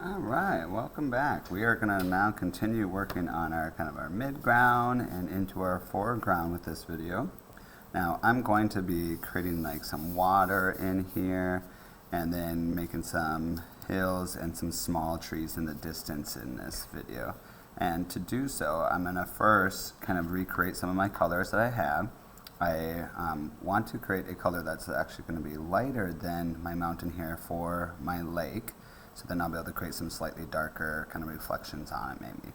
All right, welcome back. We are going to now continue working on our our mid-ground and into our foreground with this video. Now I'm going to be creating like some water in here and then making some hills and some small trees in the distance in this video. And to do so, I'm going to first kind of recreate some of my colors that I have. I want to create a color that's actually going to be lighter than my mountain here for my lake. So then I'll be able to create some slightly darker kind of reflections on it maybe.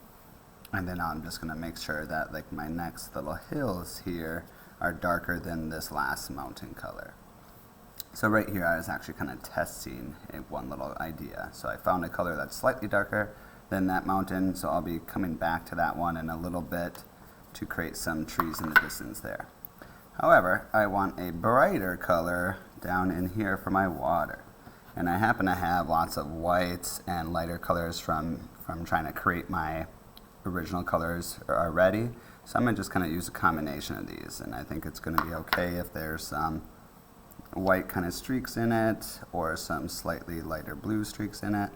And then I'm just going to make sure that like my next little hills here are darker than this last mountain color. So right here I was actually kind of testing one little idea. So I found a color that's slightly darker than that mountain, so I'll be coming back to that one in a little bit to create some trees in the distance there. However, I want a brighter color down in here for my water. And I happen to have lots of whites and lighter colors from trying to create my original colors already. So I'm going to just kind of use a combination of these. And I think it's going to be okay if there's some white kind of streaks in it or some slightly lighter blue streaks in it.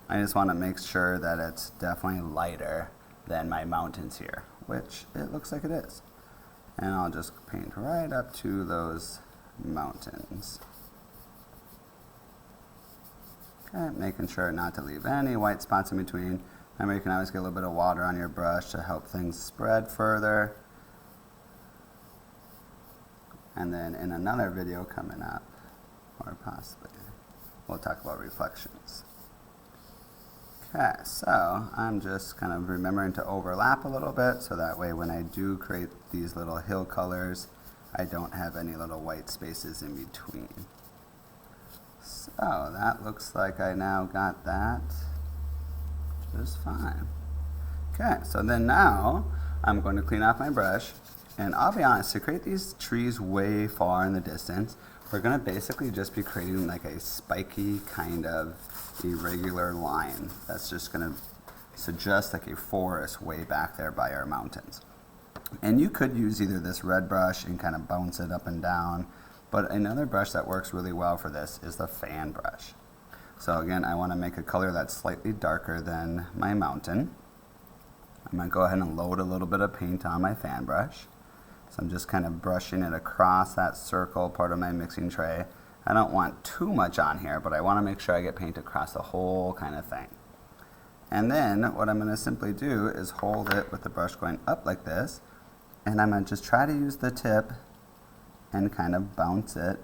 I just want to make sure that it's definitely lighter than my mountains here, which it looks like it is. And I'll just paint right up to those mountains. Okay, making sure not to leave any white spots in between. Remember, you can always get a little bit of water on your brush to help things spread further. And then in another video coming up, or possibly, we'll talk about reflections. Okay, so I'm just kind of remembering to overlap a little bit so that way when I do create these little hill colors, I don't have any little white spaces in between. So that looks like I now got that just fine. Okay, so then now I'm going to clean off my brush, and I'll be honest, to create these trees way far in the distance, we're going to basically just be creating like a spiky kind of irregular line that's just going to suggest like a forest way back there by our mountains. And you could use either this red brush and kind of bounce it up and down, but another brush that works really well for this is the fan brush. So again, I want to make a color that's slightly darker than my mountain. I'm going to go ahead and load a little bit of paint on my fan brush. So I'm just kind of brushing it across that circle part of my mixing tray. I don't want too much on here, but I want to make sure I get paint across the whole kind of thing. And then what I'm going to simply do is hold it with the brush going up like this, and I'm going to just try to use the tip and kind of bounce it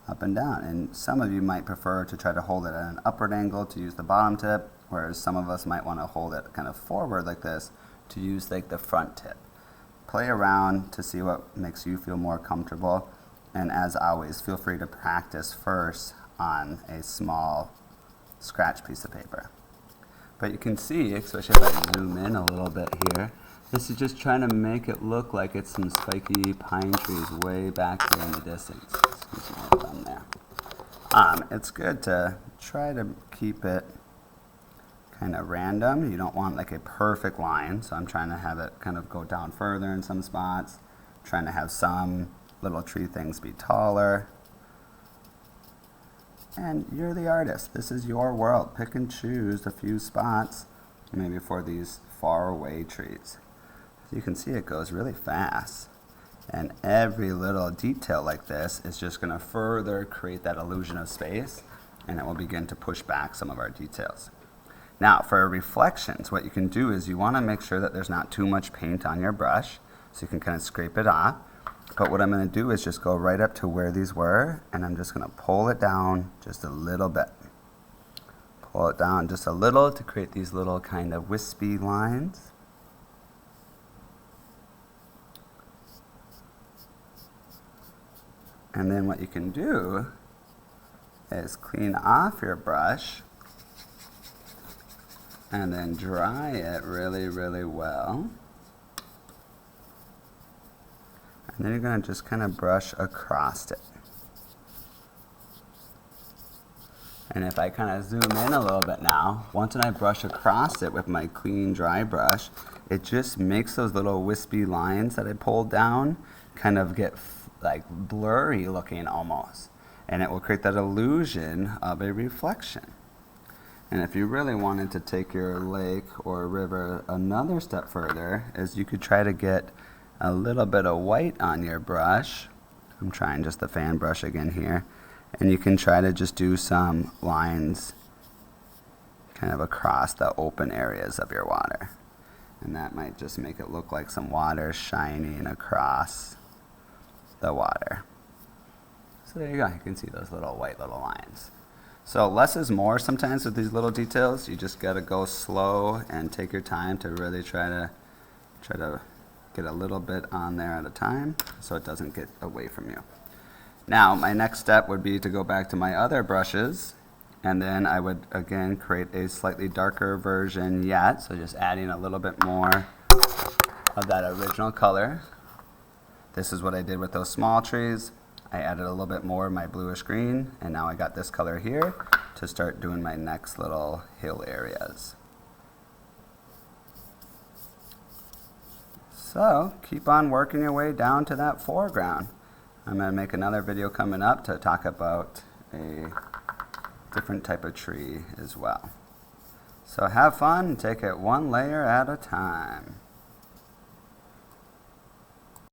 up and down. And some of you might prefer to try to hold it at an upward angle to use the bottom tip, whereas some of us might want to hold it kind of forward like this to use like the front tip. Play around to see what makes you feel more comfortable, and as always, feel free to practice first on a small scratch piece of paper. But you can see, especially if I zoom in a little bit here, this is just trying to make it look like it's some spiky pine trees way back there in the distance. Excuse my thumb there. It's good to try to keep it kind of random. You don't want like a perfect line, so I'm trying to have it kind of go down further in some spots, trying to have some little tree things be taller. And you're the artist. This is your world. Pick and choose a few spots, maybe for these far away trees. You can see it goes really fast, and every little detail like this is just going to further create that illusion of space, and it will begin to push back some of our details. Now for reflections, what you can do is you want to make sure that there's not too much paint on your brush, so you can kind of scrape it off. But what I'm going to do is just go right up to where these were, and I'm just going to pull it down just a little bit. Pull it down just a little to create these little kind of wispy lines. And then what you can do is clean off your brush and then dry it really, really well. And then you're going to just kind of brush across it. And if I kind of zoom in a little bit now, once I brush across it with my clean, dry brush, it just makes those little wispy lines that I pulled down kind of get like blurry looking almost. And it will create that illusion of a reflection. And if you really wanted to take your lake or river another step further, is you could try to get a little bit of white on your brush. I'm trying just the fan brush again here. And you can try to just do some lines kind of across the open areas of your water. And that might just make it look like some water shining across the water. So there you go, you can see those little white little lines. So less is more sometimes with these little details. You just gotta go slow and take your time to really try to get a little bit on there at a time so it doesn't get away from you. Now my next step would be to go back to my other brushes, and then I would again create a slightly darker version yet, so just adding a little bit more of that original color. This is what I did with those small trees. I added a little bit more of my bluish green, and now I got this color here to start doing my next little hill areas. So keep on working your way down to that foreground. I'm going to make another video coming up to talk about a different type of tree as well. So have fun and take it one layer at a time.